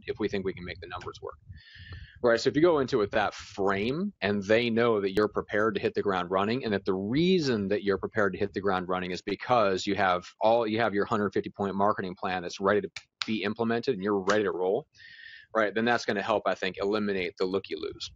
if we think we can make the numbers work. Right. So if you go into it with that frame and they know that you're prepared to hit the ground running, and that the reason that you're prepared to hit the ground running is because you have your 150 point marketing plan that's ready to be implemented and you're ready to roll, right? Then that's going to help, I think, eliminate the looky-loos.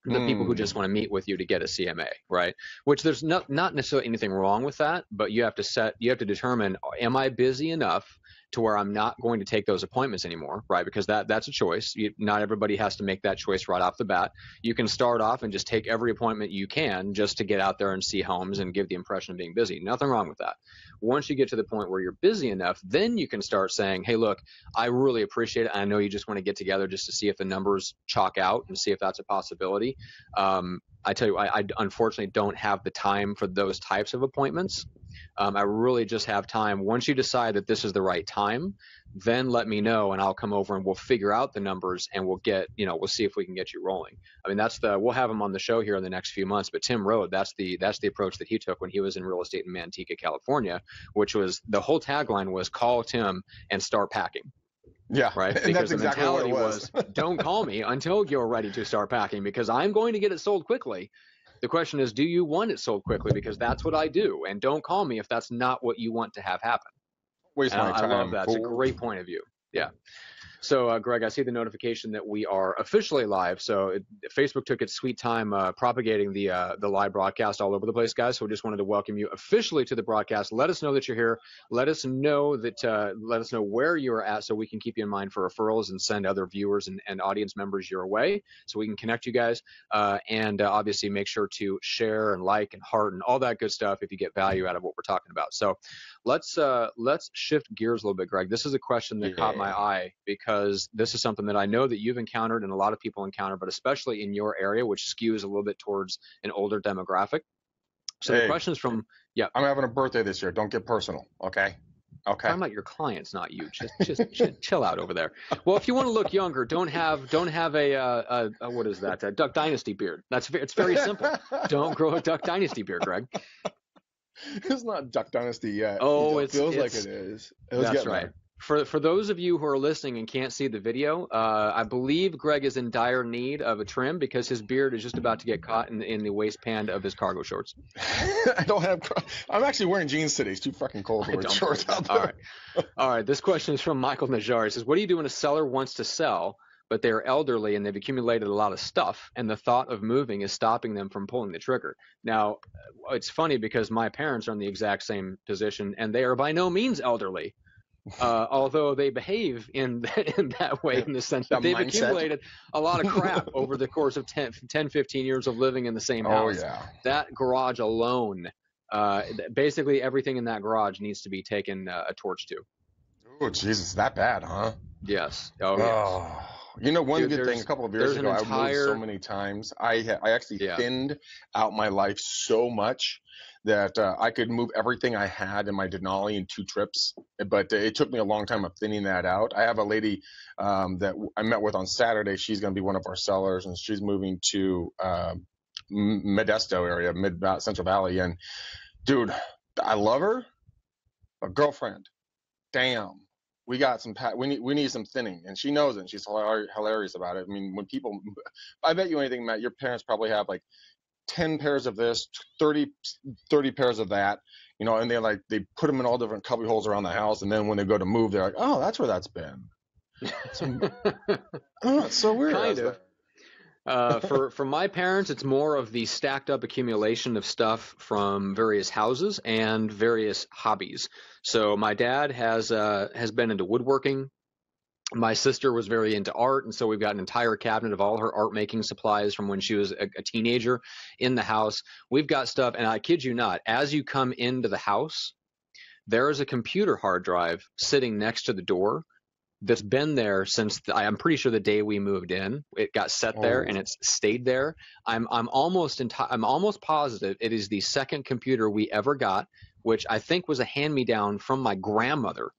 The people who just want to meet with you to get a CMA, right? Which there's not necessarily anything wrong with that, but you have to determine, am I busy enough to where I'm not going to take those appointments anymore, right? Because that's a choice. Not everybody has to make that choice right off the bat. You can start off and just take every appointment you can just to get out there and see homes and give the impression of being busy. Nothing wrong with that. Once you get to the point where you're busy enough, then you can start saying, hey, look, I really appreciate it. I know you just want to get together just to see if the numbers chalk out and see if that's a possibility. I tell you, I unfortunately don't have the time for those types of appointments. I really just have time. Once you decide that this is the right time, then let me know and I'll come over and we'll figure out the numbers and we'll see if we can get you rolling. I mean, we'll have him on the show here in the next few months, but Tim Rode, that's the approach that he took when he was in real estate in Manteca, California, which was, the whole tagline was call Tim and start packing. Yeah, right. And because that's exactly the what mentality it was. don't call me until you're ready to start packing, because I'm going to get it sold quickly. The question is, do you want it sold quickly? Because that's what I do. And don't call me if that's not what you want to have happen. Waste my time. I love that. It's a great point of view. Yeah. So, Greg, I see the notification that we are officially live. So Facebook took its sweet time propagating the live broadcast all over the place, guys. So we just wanted to welcome you officially to the broadcast. Let us know that you're here. Let us know where you're at so we can keep you in mind for referrals and send other viewers and audience members your way so we can connect you guys. And obviously make sure to share and like and heart and all that good stuff if you get value out of what we're talking about. So let's shift gears a little bit, Greg. This is a question that caught my eye because this is something that I know that you've encountered and a lot of people encounter, but especially in your area, which skews a little bit towards an older demographic. So the question is from, I'm having a birthday this year. Don't get personal, okay? Okay. Talking about your clients, not you. Just chill out over there. Well, if you want to look younger, don't have a what is that? A Duck Dynasty beard. It's very simple. Don't grow a Duck Dynasty beard, Greg. It's not Duck Dynasty yet. Oh, it feels like it is. That's right. For those of you who are listening and can't see the video, I believe Greg is in dire need of a trim because his beard is just about to get caught in the waistband of his cargo shorts. I'm actually wearing jeans today. It's too fucking cold to wear shorts out there. All right. This question is from Michael Najjar. He says, what do you do when a seller wants to sell, but they're elderly and they've accumulated a lot of stuff, and the thought of moving is stopping them from pulling the trigger? Now, it's funny because my parents are in the exact same position, and they are by no means elderly. Although they behave in that way, in the sense that they've accumulated a lot of crap over the course of 10, 15 years of living in the same house. Oh, yeah. That garage alone, basically everything in that garage needs to be taken a torch to. Oh, Jesus, that bad, huh? Yes. Oh, yes. You know, one good thing, a couple of years ago, I moved so many times. I actually thinned out my life so much that I could move everything I had in my Denali in 2 trips. But it took me a long time of thinning that out. I have a lady that I met with on Saturday. She's going to be one of our sellers, and she's moving to Modesto area, Central Valley. And, dude, I love her, but girlfriend, damn. We got we need some thinning, and she knows it, and she's hilarious about it. I mean, I bet you anything, Matt, your parents probably have like 10 pairs of this, 30 pairs of that, you know, and they put them in all different cubby holes around the house, and then when they go to move, they're like, oh, that's where that's been. It's so weird. Kind of. For my parents, it's more of the stacked up accumulation of stuff from various houses and various hobbies. So my dad has been into woodworking. My sister was very into art, and so we've got an entire cabinet of all her art making supplies from when she was a teenager in the house. We've got stuff, and I kid you not, as you come into the house, there is a computer hard drive sitting next to the door that's been there since I'm pretty sure the day we moved in. It got set there and it's stayed there. I'm almost positive it is the second computer we ever got, which I think was a hand-me-down from my grandmother.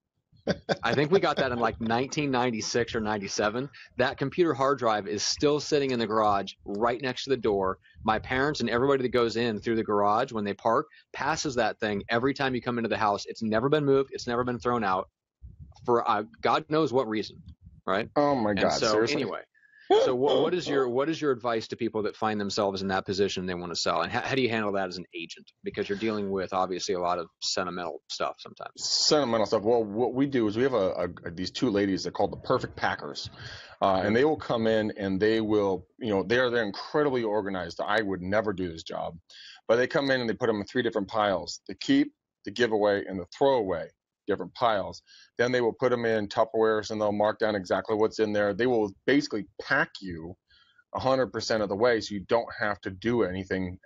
I think we got that in like 1996 or 97. That computer hard drive is still sitting in the garage right next to the door. My parents and everybody that goes in through the garage when they park passes that thing every time you come into the house. It's never been moved. It's never been thrown out for God knows what reason. right? Oh my God, and so seriously? anyway, so what is your advice to people that find themselves in that position they want to sell, and how do you handle that as an agent, because you're dealing with obviously a lot of sentimental stuff sometimes? Sentimental stuff. Well, what we do is we have these two ladies. They're called the Perfect Packers, and they will come in and they will, they're incredibly organized. I would never do this job, but they come in and they put them in 3 different piles: the keep, the giveaway, and the throwaway. Different piles. Then they will put them in Tupperwares and they'll mark down exactly what's in there. They will basically pack you 100% of the way, so you don't have to do anything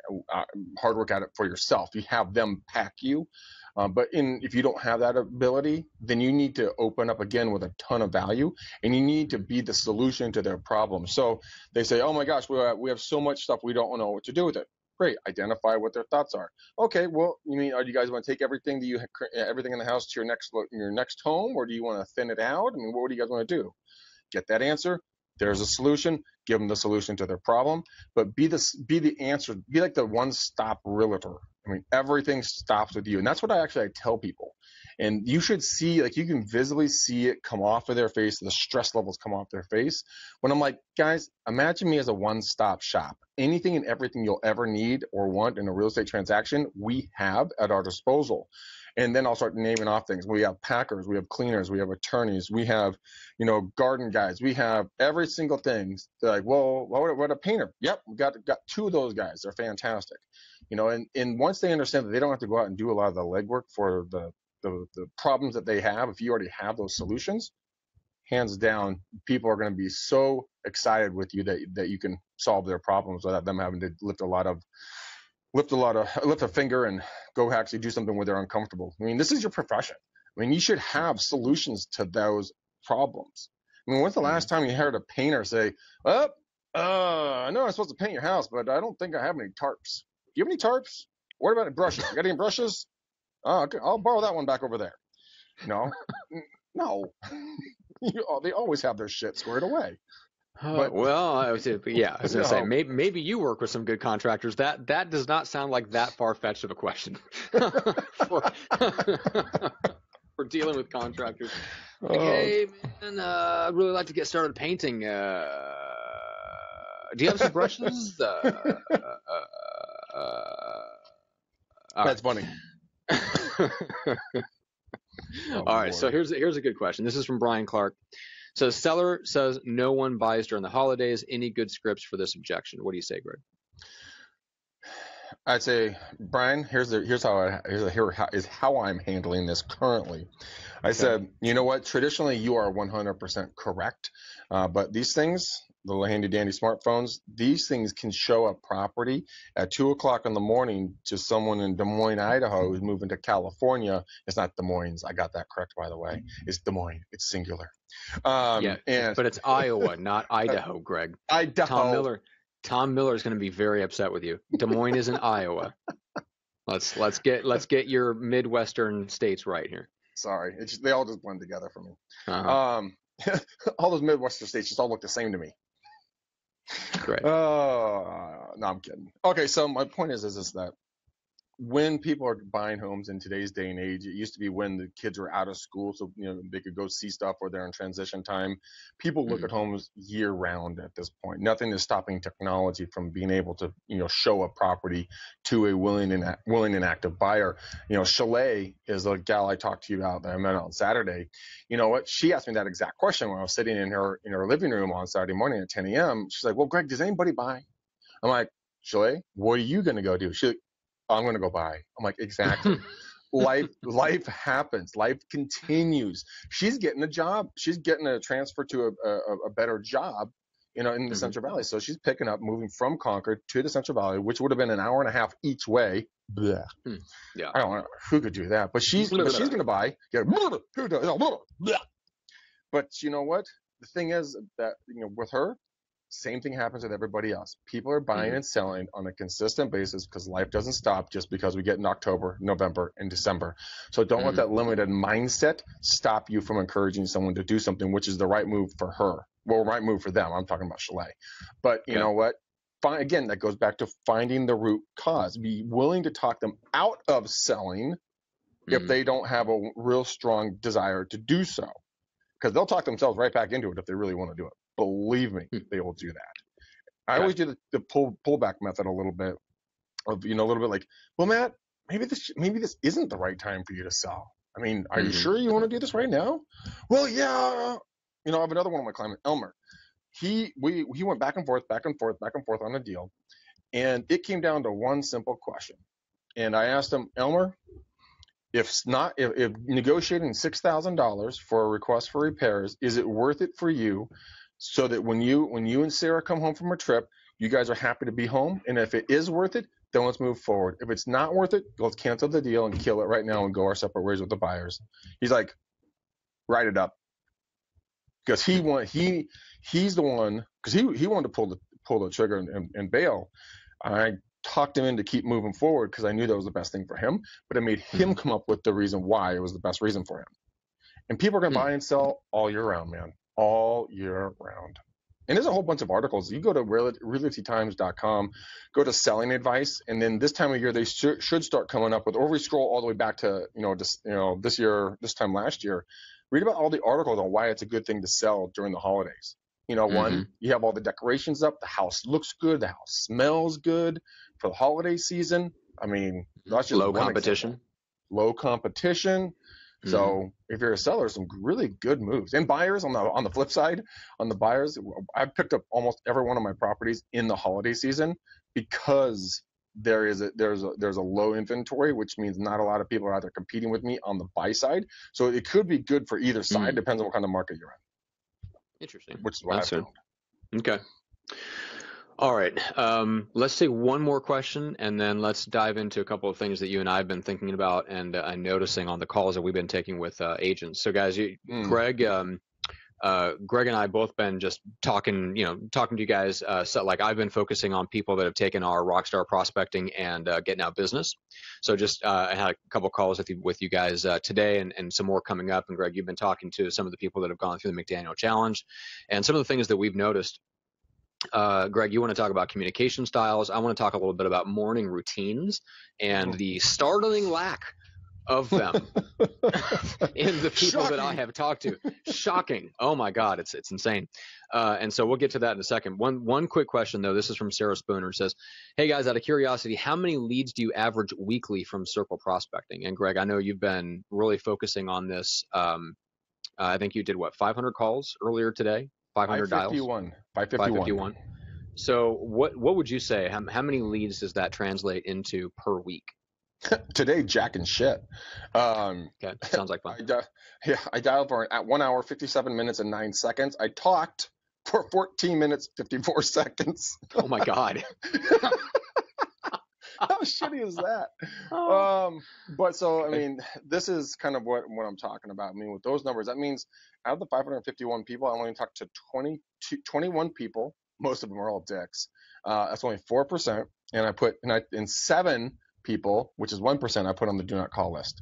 hard work at it for yourself. You have them pack you. But if you don't have that ability, then you need to open up again with a ton of value, and you need to be the solution to their problem. So they say, oh my gosh, we have so much stuff, we don't know what to do with it. Great, identify what their thoughts are. Okay, well, do you guys want to take everything everything in the house to your next home, or do you want to thin it out? I mean, what do you guys want to do? Get that answer. There's a solution. Give them the solution to their problem, but be the answer. Be like the one-stop realtor. I mean, everything stops with you, and that's what I tell people. And you should see, like, you can visibly see it come off of their face. The stress levels come off their face when I'm like, guys, imagine me as a one-stop shop. Anything and everything you'll ever need or want in a real estate transaction, we have at our disposal. And then I'll start naming off things. We have packers, we have cleaners, we have attorneys, we have, garden guys, we have every single thing. They're like, well, what a painter? Yep, we got 2 of those guys. They're fantastic. And once they understand that they don't have to go out and do a lot of the legwork for the problems that they have, if you already have those solutions, hands down, people are going to be so excited with you that you can solve their problems without them having to lift a finger and go actually do something where they're uncomfortable. I mean, this is your profession. I mean, you should have solutions to those problems. I mean, when's the last time you heard a painter say, I know I'm supposed to paint your house, but I don't think I have any tarps. Do you have any tarps? What about brushes? You got any brushes? Oh, okay, I'll borrow that one back over there. No. They always have their shit squared away. But, I was going to say, maybe you work with some good contractors. That does not sound like that far-fetched of a question for dealing with contractors. Like, hey, man, I'd really like to get started painting. Do you have some brushes? That's funny. All right, so here's a good question. This is from Brian Clark. So seller says no one buys during the holidays. Any good scripts for this objection? What do you say, Greg? I'd say, Brian, here's how I'm handling this currently. I said, you know what? Traditionally, you are 100% correct, but these things, the little handy dandy smartphones, these things can show a property at 2:00 in the morning to someone in Des Moines, Idaho, who's moving to California. It's not Des Moines. I got that correct, by the way. It's Des Moines. It's singular. But it's Iowa, not Idaho, Greg. Idaho. Tom Miller is going to be very upset with you. Des Moines is in Iowa. Let's get your Midwestern states right here. Sorry, they all just blend together for me. All those Midwestern states just all look the same to me. Great. No, I'm kidding. Okay, so my point is that when people are buying homes in today's day and age, it used to be when the kids were out of school, so they could go see stuff or they're in transition time. People look at homes year round at this point. Nothing is stopping technology from being able to show a property to a willing and active buyer. Chalet is a gal I talked to you about that I met on Saturday. You know what? She asked me that exact question when I was sitting in her living room on Saturday morning at 10 a.m. She's like, "Well, Greg, does anybody buy?" I'm like, "Chalet, what are you gonna go do?" She's like, "I'm going to go buy." I'm like, exactly. Life happens. Life continues. She's getting a job. She's getting a transfer to a better job, in the Central Valley. So she's picking up, moving from Concord to the Central Valley, which would have been an hour and a half each way. Blech. Yeah. I don't know who could do that, but she's going to buy. But you know what? The thing is that, with her, same thing happens with everybody else. People are buying and selling on a consistent basis because life doesn't stop just because we get in October, November, and December. So don't let that limited mindset stop you from encouraging someone to do something, which is the right move for her. Well, right move for them. I'm talking about Chalet. But you know what? Again, that goes back to finding the root cause. Be willing to talk them out of selling if they don't have a real strong desire to do so. because they'll talk themselves right back into it if they really want to do it. Believe me, they will do that. I always do the pullback method a little bit of, a little bit like, well, Matt, maybe this isn't the right time for you to sell. I mean, are you sure you want to do this right now? Well, yeah. I have another one of my clients, Elmer. He went back and forth on a deal, and it came down to one simple question. And I asked him, Elmer, if negotiating $6,000 for a request for repairs, is it worth it for you, so that when you and Sarah come home from a trip, you guys are happy to be home? And if it is worth it, then let's move forward. If it's not worth it, let's cancel the deal and kill it right now and go our separate ways with the buyers. He's like, write it up. Because he's the one, because he wanted to pull the trigger and bail. I talked him in to keep moving forward because I knew that was the best thing for him, but it made him come up with the reason why it was the best reason for him. And people are going to buy and sell all year round, man. All year round. And there's a whole bunch of articles. You go to realtytimes.com, go to selling advice, and then this time of year they should start coming up with, or we scroll all the way back to this year, this time last year, read about all the articles on why it's a good thing to sell during the holidays. One, you have all the decorations up, the house looks good, the house smells good for the holiday season. I mean, that's just low competition. Example. Low competition. So if you're a seller, some really good moves. And buyers, on the flip side, on the buyers, I've picked up almost every one of my properties in the holiday season because there's a low inventory, which means not a lot of people are out there competing with me on the buy side. So it could be good for either side, depends on what kind of market you're in. Interesting. Which is what I found. Okay. All right. Let's take one more question, and then let's dive into a couple of things that you and I have been thinking about and noticing on the calls that we've been taking with agents. So, guys, Greg and I both been just talking to you guys. So, like, I've been focusing on people that have taken our Rockstar prospecting and getting out business. So, just I had a couple calls with you guys today, and some more coming up. And Greg, you've been talking to some of the people that have gone through the McDaniel Challenge, and some of the things that we've noticed. Greg, you want to talk about communication styles. I want to talk a little bit about morning routines and the startling lack of them in the people that I have talked to. Shocking. Oh my God, it's insane. And so we'll get to that in a second. One quick question though. This is from Sarah Spooner. It says, "Hey guys, out of curiosity, how many leads do you average weekly from circle prospecting?" And Greg, I know you've been really focusing on this. I think you did 500 calls earlier today? 500 dials? 551. So what would you say? How many leads does that translate into per week? Today, jack and shit. Okay, sounds like fun. I dialed for at 1 hour, 57 minutes and 9 seconds. I talked for 14 minutes, 54 seconds. Oh my God. How shitty is that? But so, I mean, this is kind of what I'm talking about. I mean, with those numbers, that means out of the 551 people, I only talked to 21 people. Most of them are all dicks. That's only 4%. And 7 people, which is 1%, I put on the do not call list.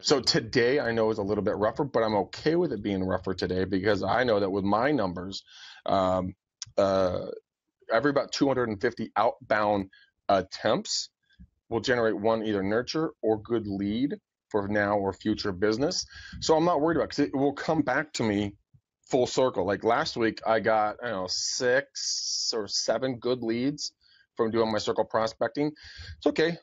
So today I know is a little bit rougher, but I'm okay with it being rougher today because I know that with my numbers, every about 250 outbound attempts will generate one either nurture or good lead for now or future business. So I'm not worried about it because it will come back to me full circle. Like last week, I got 6 or 7 good leads from doing my circle prospecting. It's okay.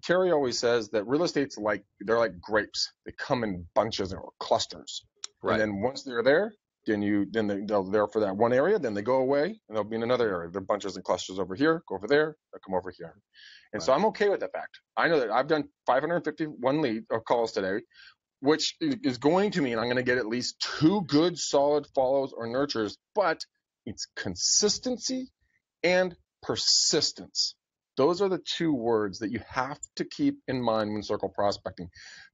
Terry always says that real estate's they're like grapes. They come in bunches or clusters. Right. And then once they're there, they're there for that one area, then they go away and they'll be in another area. There are bunches and clusters over here, go over there, they'll come over here. And so I'm okay with that fact. I know that I've done 551 calls today, which is going to mean I'm going to get at least 2 good solid follows or nurtures, but it's consistency and persistence. Those are the 2 words that you have to keep in mind when circle prospecting.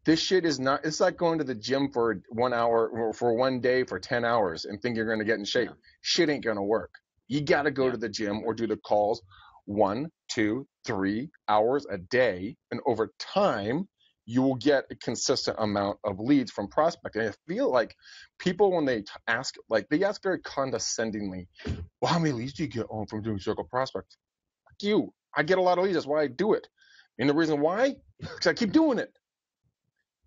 This shit is not, it's like going to the gym for 1 hour or for 1 day for 10 hours and think you're going to get in shape. Yeah. Shit ain't going to work. You got to go to the gym or do the calls 1, 2, 3 hours a day. And over time, you will get a consistent amount of leads from prospecting. I feel like people, when they ask, they ask very condescendingly, well, how many leads do you get from doing circle prospects? Fuck you. I get a lot of leads. That's why I do it. And the reason why? Because I keep doing it.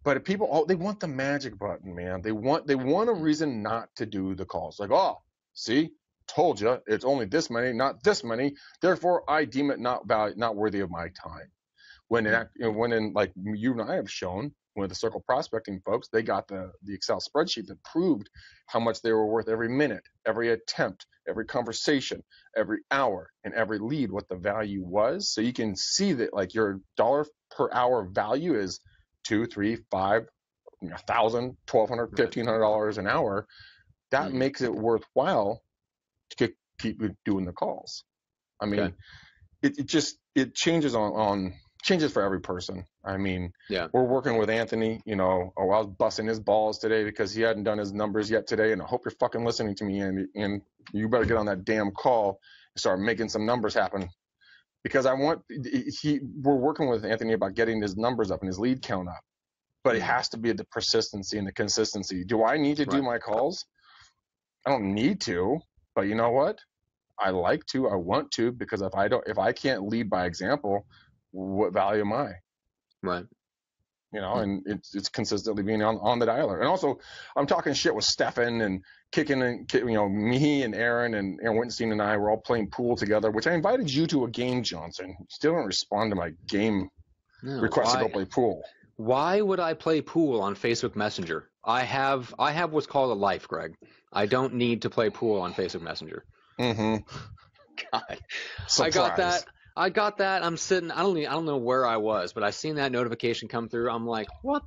But if people, they want the magic button, man. They want a reason not to do the calls. Like, oh, see, told you, it's only this many, not this many. Therefore, I deem it not worthy of my time. When like you and I have shown with the circle prospecting folks, they got the Excel spreadsheet that proved how much they were worth every minute, every attempt, every conversation, every hour, and every lead, what the value was. So you can see that like your dollar per hour value is $2, $3, $5, $1,000, $1,200, $1,500 an hour. That makes it worthwhile to keep doing the calls. I mean, it changes changes for every person. I mean, we're working with Anthony, I was busting his balls today because he hadn't done his numbers yet today. And I hope you're fucking listening to me, and you better get on that damn call and start making some numbers happen. Because we're working with Anthony about getting his numbers up and his lead count up. But it has to be the persistency and the consistency. Do I need to do my calls? I don't need to, but you know what? I like to, I want to, because if I can't lead by example, what value am I? Right. And it's consistently being on the dialer. And also, I'm talking shit with Stefan and me and Aaron and Winstein and I were all playing pool together, which I invited you to a game, Johnson. You still don't respond to my game request to go play pool. Why would I play pool on Facebook Messenger? I have what's called a life, Greg. I don't need to play pool on Facebook Messenger. Mm-hmm. God. Surprise. I got that. I'm sitting. I don't know where I was, but I seen that notification come through. I'm like, what?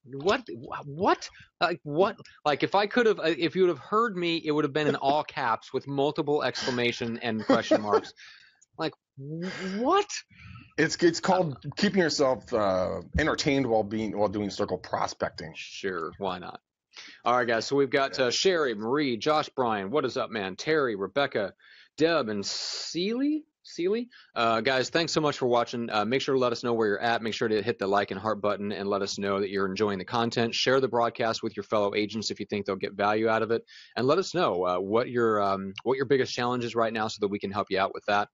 Like what? Like if you would have heard me, it would have been in all caps with multiple exclamation and question marks. Like what? It's called keeping yourself entertained while doing circle prospecting. Sure, why not? All right, guys. So we've got Sherry, Marie, Josh, Brian. What is up, man? Terry, Rebecca, Deb, and Seeley. Guys, thanks so much for watching. Make sure to let us know where you're at. Make sure to hit the like and heart button and let us know that you're enjoying the content. Share the broadcast with your fellow agents if you think they'll get value out of it, and let us know what your biggest challenge is right now so that we can help you out with that.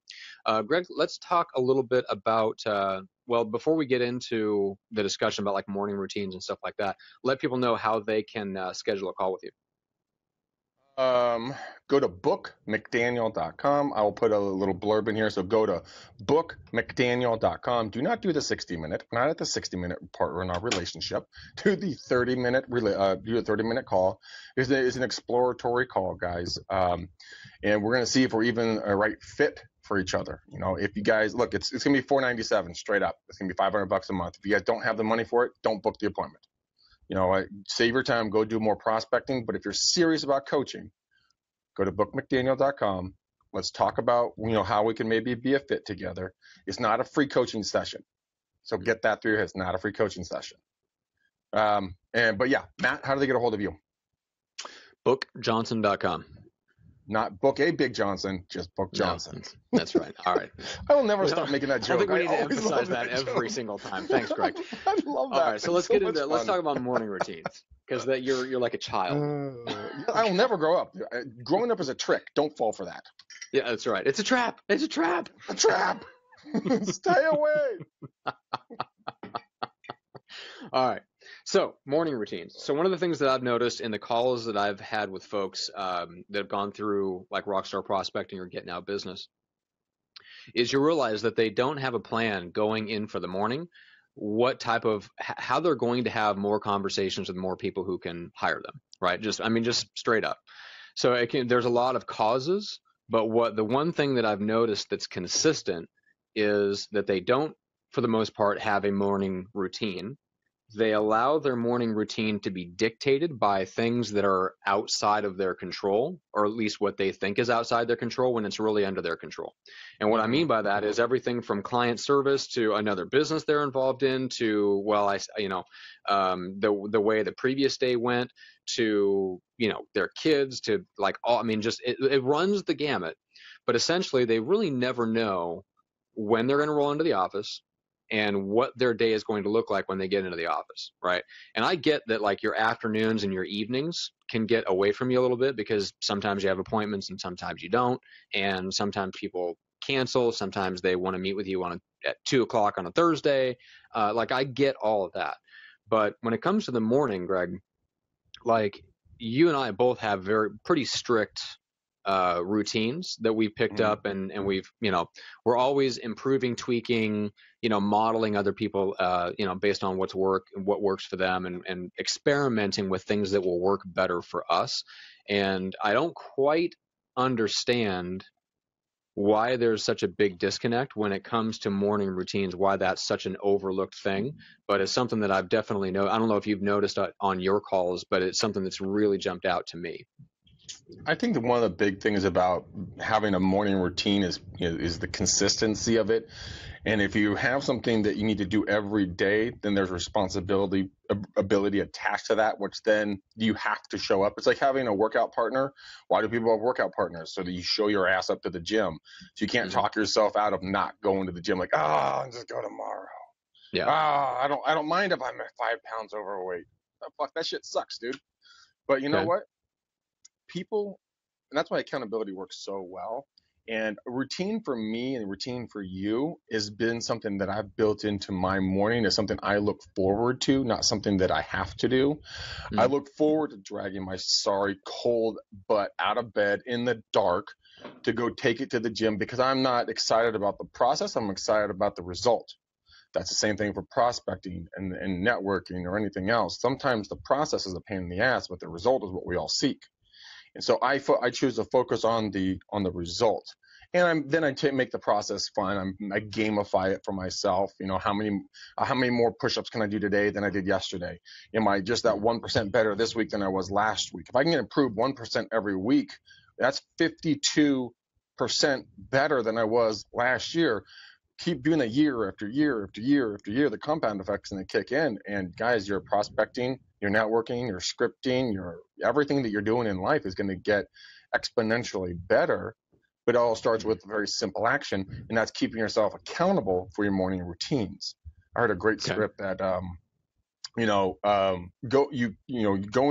Greg, let's talk a little bit about before we get into the discussion about like morning routines and stuff like that, let people know how they can schedule a call with you. Go to bookmcdaniel.com. I will put a little blurb in here. So go to bookmcdaniel.com. Do not do the 60-minute. Not at the 60-minute part in our relationship. Do the 30-minute. Do a 30-minute call. It's an exploratory call, guys. And we're gonna see if we're even a right fit for each other. If you guys look, it's gonna be $497 straight up. It's gonna be $500 a month. If you guys don't have the money for it, don't book the appointment. Save your time, go do more prospecting. But if you're serious about coaching, go to bookmcdaniel.com. Let's talk about, how we can maybe be a fit together. It's not a free coaching session. So get that through your head. It's not a free coaching session. But yeah, Matt, how do they get a hold of you? Bookjohnson.com. Not Book a Big Johnson, just Book Johnson. No, that's right. All right. I will never stop making that joke. I think we need to emphasize that every single time. Thanks, Greg. I love that. All right, so let's get into let's talk about morning routines, because that you're like a child. I will never grow up. Growing up is a trick. Don't fall for that. Yeah, that's right. It's a trap. It's a trap. A trap. Stay away. All right. So morning routines. So one of the things that I've noticed in the calls that I've had with folks that have gone through like rockstar prospecting or getting out business is you realize that they don't have a plan going in for the morning, how they're going to have more conversations with more people who can hire them, right? Just straight up. So there's a lot of causes, but the one thing that I've noticed that's consistent is that they don't, for the most part, have a morning routine. They allow their morning routine to be dictated by things that are outside of their control, or at least what they think is outside their control when it's really under their control. And what I mean by that is everything from client service to another business they're involved in to, the way the previous day went to, their kids to it runs the gamut. But essentially, they really never know when they're going to roll into the office and what their day is going to look like when they get into the office, right? And I get that like your afternoons and your evenings can get away from you a little bit because sometimes you have appointments and sometimes you don't, and sometimes people cancel, sometimes they want to meet with you at 2 o'clock on a Thursday. I get all of that. But when it comes to the morning, Greg, like you and I both have pretty strict routines that we've picked up, and we've, we're always improving, tweaking, modeling other people, based on what works for them, and experimenting with things that will work better for us. And I don't quite understand why there's such a big disconnect when it comes to morning routines, why that's such an overlooked thing. But it's something that I've definitely I don't know if you've noticed on your calls, but it's something that's really jumped out to me. I think that one of the big things about having a morning routine is the consistency of it. And if you have something that you need to do every day, then there's ability attached to that, which then you have to show up. It's like having a workout partner. Why do people have workout partners? So that you show your ass up to the gym. So you can't talk yourself out of not going to the gym. Like, I'll just go tomorrow. Yeah. I don't mind if I'm 5 pounds overweight. Oh, fuck, that shit sucks, dude. But you know what? People, and that's why accountability works so well. And a routine for me and a routine for you has been something that I've built into my morning as something I look forward to, not something that I have to do. I look forward to dragging my sorry cold butt out of bed in the dark to go take it to the gym, because I'm not excited about the process. I'm excited about the result. That's the same thing for prospecting and networking or anything else. Sometimes the process is a pain in the ass, but the result is what we all seek. And so I choose to focus on the result, and then I make the process fun. I gamify it for myself. How many more push-ups can I do today than I did yesterday? Am I just that 1% better this week than I was last week? If I can improve 1% every week, that's 52% better than I was last year. Keep doing that year after year after year after year. The compound effect's going to kick in. And guys, you're prospecting, you're networking, you're scripting, everything that you're doing in life is going to get exponentially better. But it all starts with a very simple action, and that's keeping yourself accountable for your morning routines. I heard a great script that going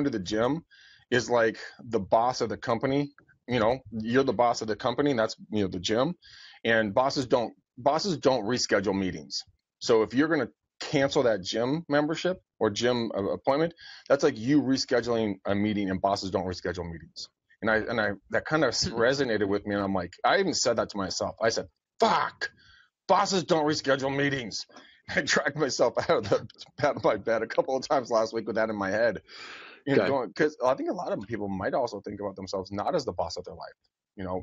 to the gym is like the boss of the company. You're the boss of the company, and that's the gym. And bosses don't reschedule meetings. So if you're going to cancel that gym membership or gym appointment, that's like you rescheduling a meeting, and bosses don't reschedule meetings. And I that kind of resonated with me, and I'm like, I even said that to myself. I said, fuck, bosses don't reschedule meetings. I dragged myself out of my bed a couple of times last week with that in my head. Because I think a lot of people might also think about themselves not as the boss of their life.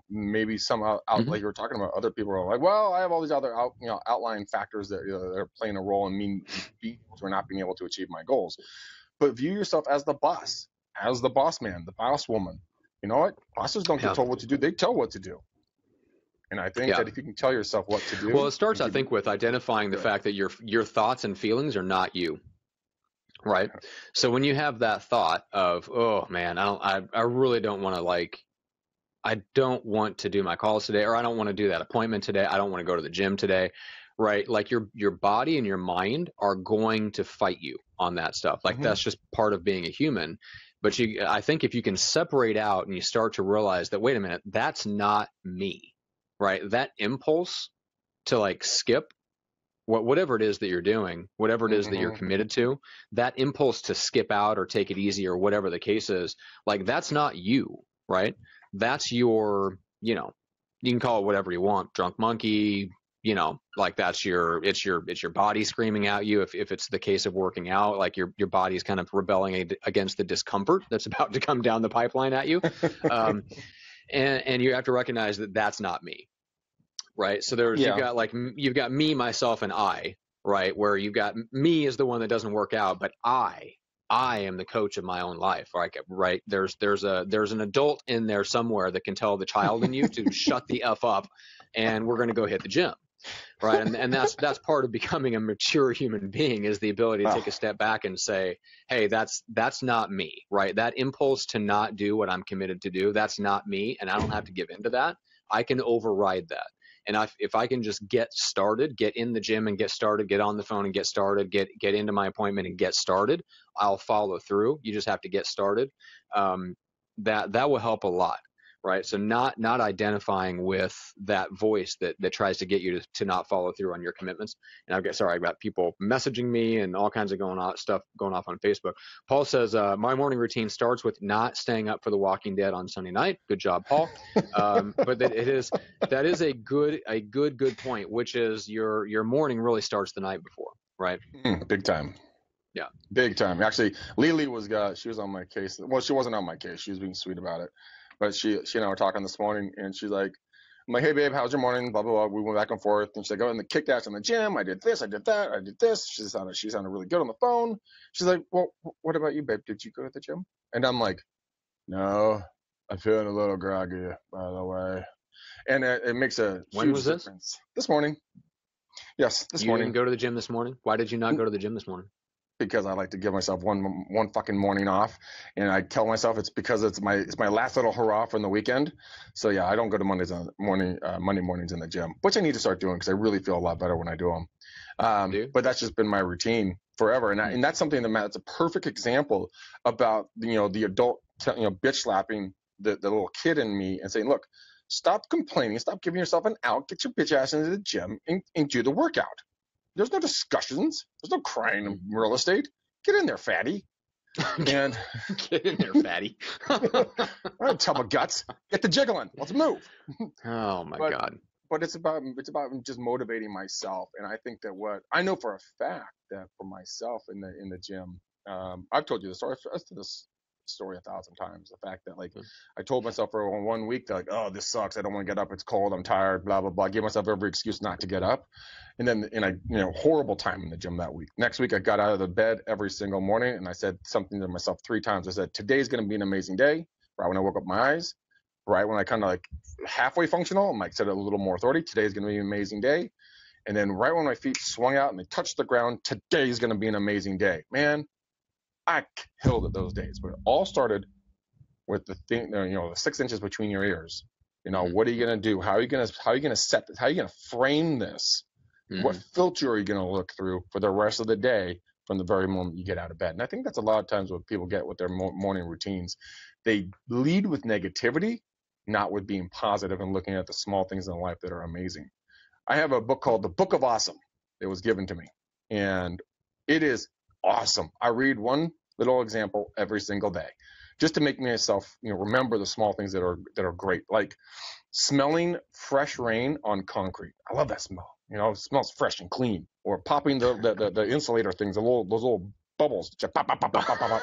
Maybe some like you were talking about, other people are like, well, I have all these other outlying factors that are playing a role in me or not being able to achieve my goals. But view yourself as the boss man, the boss woman. You know what? Bosses don't get told what to do; they tell what to do. And I think that if you can tell yourself what to do, well, it starts, I think, with identifying the fact that your thoughts and feelings are not you. Right. So when you have that thought of, oh man, I really don't want to I don't want to do my calls today, or I don't want to do that appointment today. I don't want to go to the gym today. Right. Like your body and your mind are going to fight you on that stuff. Like that's just part of being a human. But I think if you can separate out and you start to realize that, wait a minute, that's not me. Right. That impulse to skip whatever it is that you're doing, whatever it is that you're committed to, that impulse to skip out or take it easy or whatever the case is, that's not you, right? That's you can call it whatever you want, drunk monkey, that's it's your body screaming at you. If it's the case of working out, your body's kind of rebelling against the discomfort that's about to come down the pipeline at you. And you have to recognize that that's not me. Right. So you've got me, myself, and I, right? Where you've got me is the one that doesn't work out, but I am the coach of my own life. Right. There's an adult in there somewhere that can tell the child in you to shut the F up, and we're going to go hit the gym. Right. And that's part of becoming a mature human being, is the ability to take a step back and say, hey, that's not me. Right. That impulse to not do what I'm committed to do, that's not me. And I don't have to give into that. I can override that. And if I can just get started, get in the gym and get started, get on the phone and get started, get into my appointment and get started, I'll follow through. You just have to get started. That will help a lot. right? So not identifying with that voice that tries to get you to not follow through on your commitments. And I've got people messaging me and all kinds of stuff going off on Facebook. Paul says, my morning routine starts with not staying up for The Walking Dead on Sunday night. Good job, Paul. But that is a good point, which is your morning really starts the night before, right? Big time. Yeah, big time. Actually, Lily she was on my case. Well, she wasn't on my case. She was being sweet about it. But she and I were talking this morning, and she's like, I'm like, hey, babe, how's your morning? Blah, blah, blah. We went back and forth. And she's like, oh, and the kicked ass in the gym. I did this. I did that. I did this. She sounded really good on the phone. She's like, well, what about you, babe? Did you go to the gym? And I'm like, no, I'm feeling a little groggy, by the way. And it makes a huge difference. This morning. Yes, this morning. You didn't go to the gym this morning? Why did you not go to the gym this morning? Because I like to give myself one fucking morning off, and I tell myself it's because it's my last little hurrah from the weekend. So yeah, I don't go to Monday mornings in the gym, which I need to start doing because I really feel a lot better when I do them. But that's just been my routine forever, and that's something that's a perfect example about the adult bitch slapping the little kid in me and saying, look, stop complaining, stop giving yourself an out, get your bitch ass into the gym and do the workout. There's no discussions. There's no crying in real estate. Get in there, fatty. And get in there, fatty. All right, tub of guts. Get the jiggling. Let's move. Oh my God. But it's about just motivating myself. And I think that what I know for a fact that for myself in the gym, I've told you the story. I've told this story 1,000 times. The fact that I told myself for 1 week that oh, this sucks. I don't want to get up. It's cold. I'm tired. Blah blah blah. I gave myself every excuse not to get up. And then horrible time in the gym that week. Next week I got out of the bed every single morning and I said something to myself 3 times. I said today's going to be an amazing day. Right when I woke up my eyes. Right when I kind of halfway functional. I said it a little more authority. Today's going to be an amazing day. And then right when my feet swung out and they touched the ground. Today's going to be an amazing day. Man, I killed it those days, but it all started with the thing, the 6 inches between your ears. What are you going to do? How are you going to set this? How are you going to frame this? Mm-hmm. What filter are you going to look through for the rest of the day from the very moment you get out of bed? And I think that's a lot of times what people get with their morning routines. They lead with negativity, not with being positive and looking at the small things in life that are amazing. I have a book called The Book of Awesome. It was given to me, and it is awesome. I read one little example every single day just to make myself remember the small things that are great, like smelling fresh rain on concrete. I love that smell. It smells fresh and clean. Or popping the insulator things, those little bubbles. Pop, pop, pop, pop, pop, pop.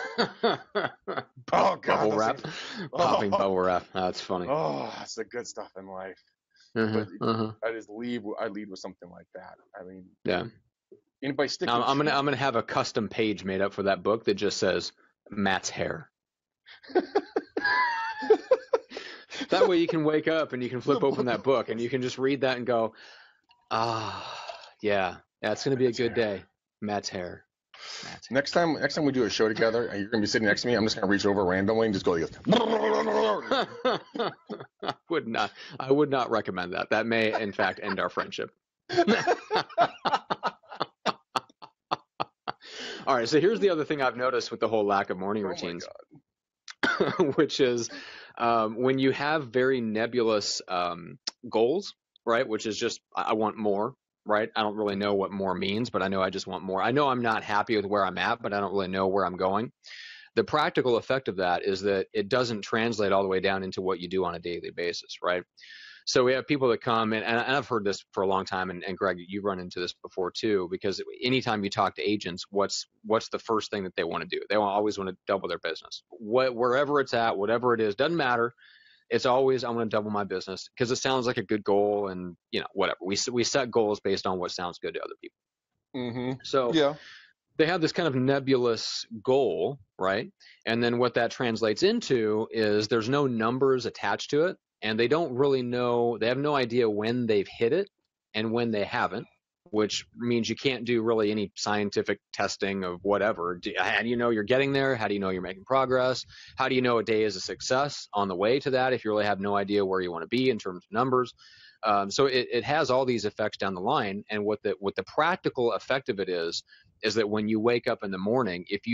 Oh God, bubble wrap. Popping bubble wrap. That's funny. Oh, that's the good stuff in life. I lead with something like that. I mean, yeah. Anybody stick? I'm gonna have a custom page made up for that book that just says Matt's hair. That way you can wake up and you can flip open that book and you can just read that and go, yeah, it's gonna be a good day. Matt's hair. Next time we do a show together and you're gonna be sitting next to me, I'm just gonna reach over randomly and just go like this. I would not recommend that. That may in fact end our friendship. All right, so here's the other thing I've noticed with the whole lack of morning routines, which is when you have very nebulous goals, right, which is just I want more, right? I don't really know what more means, but I know I just want more. I know I'm not happy with where I'm at, but I don't really know where I'm going. The practical effect of that is that it doesn't translate all the way down into what you do on a daily basis, right? So we have people that come in, and I've heard this for a long time, and Greg, you've run into this before too, because anytime you talk to agents, what's the first thing that they want to do? They always want to double their business. Wherever it's at, whatever it is, doesn't matter. It's always, I want to double my business because it sounds like a good goal, and whatever. We set goals based on what sounds good to other people. Mm-hmm. So yeah. They have this kind of nebulous goal, right? And then what that translates into is there's no numbers attached to it. And they don't really know, they have no idea when they've hit it and when they haven't, which means you can't do really any scientific testing of whatever. How do you know you're getting there? How do you know you're making progress? How do you know a day is a success on the way to that if you really have no idea where you want to be in terms of numbers? So it has all these effects down the line. And what the practical effect of it is that when you wake up in the morning, if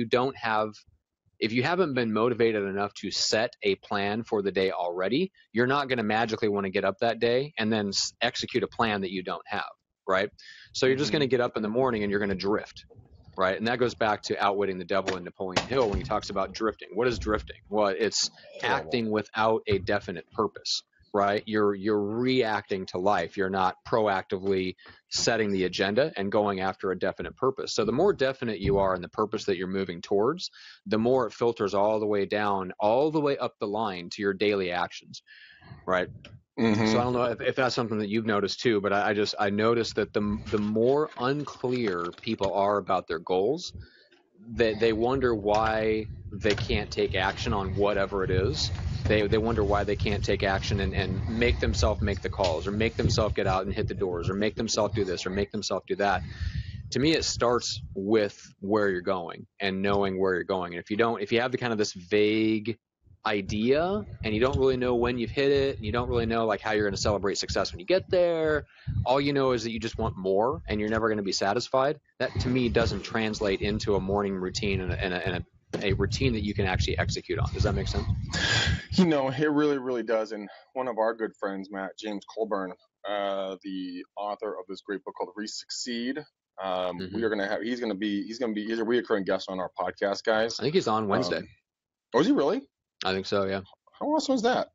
If you haven't been motivated enough to set a plan for the day already, you're not going to magically want to get up that day and then execute a plan that you don't have, right? So you're just going to get up in the morning and you're going to drift, right? And that goes back to Outwitting the Devil in Napoleon Hill when he talks about drifting. What is drifting? Well, it's acting without a definite purpose, right? You're reacting to life. You're not proactively setting the agenda and going after a definite purpose. So the more definite you are in the purpose that you're moving towards, the more it filters all the way down, all the way up the line to your daily actions, right? Mm-hmm. So I don't know if that's something that you've noticed too, but I noticed that the more unclear people are about their goals, they wonder why they can't take action on whatever it is. They wonder why they can't take action and make themselves make the calls, or make themselves get out and hit the doors, or make themselves do this, or make themselves do that. To me, it starts with where you're going and knowing where you're going. And if you have the kind of this vague idea and you don't really know when you've hit it, and you don't really know like how you're going to celebrate success when you get there, all you know is that you just want more and you're never going to be satisfied. That to me doesn't translate into a morning routine and a routine that you can actually execute on. Does that make sense? You know, it really, really does. And one of our good friends, James Colburn, the author of this great book called Re-Succeed, we are going to have, he's going to be a reoccurring guest on our podcast, guys. I think he's on Wednesday. Oh, is he really? I think so, yeah. How awesome is that?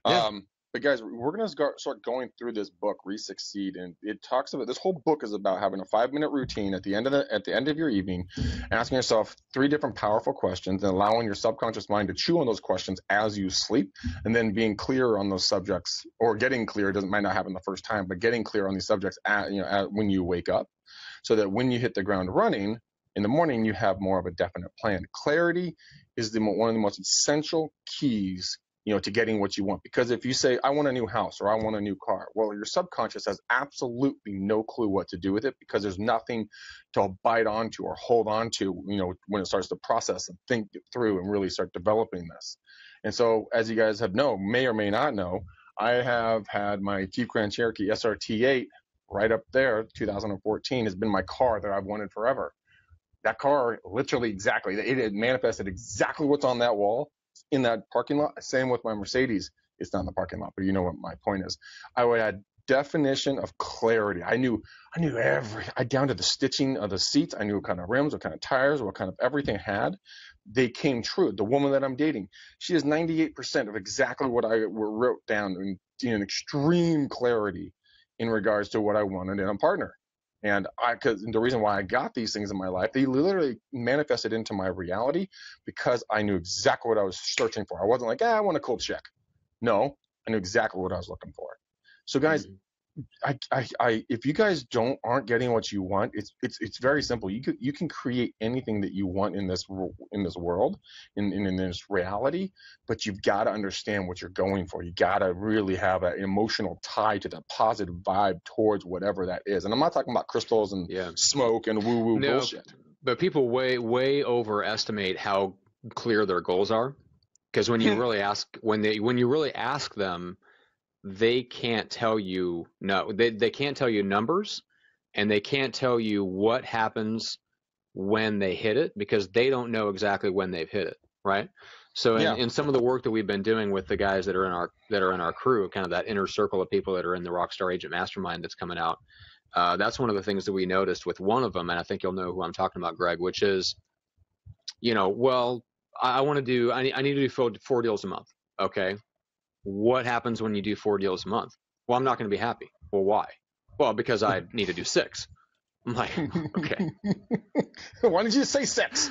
Yeah. But guys, we're going to start going through this book, Re-Succeed, and it talks about, this whole book is about having a 5-minute routine at the end of your evening, asking yourself 3 different powerful questions and allowing your subconscious mind to chew on those questions as you sleep, and then being clear on those subjects, or getting clear. Might not happen the first time, but getting clear on these subjects when you wake up, so that when you hit the ground running in the morning, you have more of a definite plan. Clarity is one of the most essential keys, to getting what you want. Because if you say, I want a new house or I want a new car, well, your subconscious has absolutely no clue what to do with it, because there's nothing to bite onto or hold on to, when it starts to process and think it through and really start developing this. And so, as you guys may or may not know, I have had my Jeep Grand Cherokee SRT8 right up there. 2014 has been my car that I've wanted forever. That car, literally exactly, it manifested exactly what's on that wall in that parking lot. Same with my Mercedes. It's not in the parking lot, but you know what my point is. I would add definition of clarity. I knew down to the stitching of the seats. I knew what kind of rims, what kind of tires, what kind of everything I had. They came true. The woman that I'm dating, she has 98% of exactly what I wrote down in extreme clarity in regards to what I wanted in a partner. And because the reason why I got these things in my life, they literally manifested into my reality because I knew exactly what I was searching for. I wasn't like, I want a cold check. No, I knew exactly what I was looking for. So guys, if you guys aren't getting what you want, it's very simple. You can create anything that you want in this world, in this reality, but you've got to understand what you're going for. You got to really have an emotional tie to the positive vibe towards whatever that is. And I'm not talking about crystals and smoke and woo bullshit. But people way overestimate how clear their goals are, because when you really ask them, they can't tell you they can't tell you numbers, and they can't tell you what happens when they hit it, because they don't know exactly when they've hit it, right? So in some of the work that we've been doing with the guys that are in our crew, kind of that inner circle of people that are in the Rockstar Agent Mastermind that's coming out, that's one of the things that we noticed with one of them, and I think you'll know who I'm talking about, Greg, which is, I need to do 4 deals a month. Okay. What happens when you do 4 deals a month? Well, I'm not going to be happy. Well, why? Well, because I need to do 6. I'm like, okay. Why did you say 6?